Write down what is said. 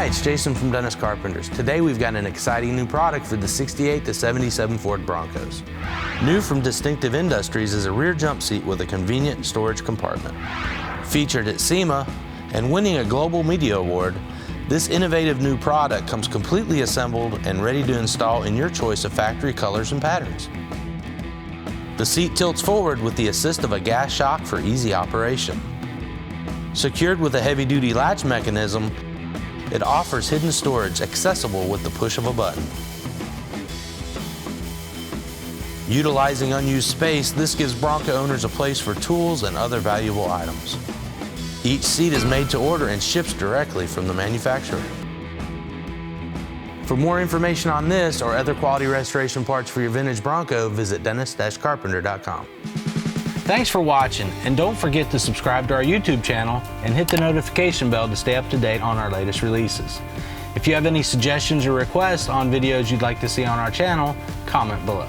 Hi, it's Jason from Dennis Carpenters. Today we've got an exciting new product for the 68 to 77 Ford Broncos. New from Distinctive Industries is a rear jump seat with a convenient storage compartment. Featured at SEMA and winning a Global Media Award, this innovative new product comes completely assembled and ready to install in your choice of factory colors and patterns. The seat tilts forward with the assist of a gas shock for easy operation. Secured with a heavy-duty latch mechanism, it offers hidden storage accessible with the push of a button. Utilizing unused space, this gives Bronco owners a place for tools and other valuable items. Each seat is made to order and ships directly from the manufacturer. For more information on this or other quality restoration parts for your vintage Bronco, visit dennis-carpenter.com. Thanks for watching, and don't forget to subscribe to our YouTube channel and hit the notification bell to stay up to date on our latest releases. If you have any suggestions or requests on videos you'd like to see on our channel, comment below.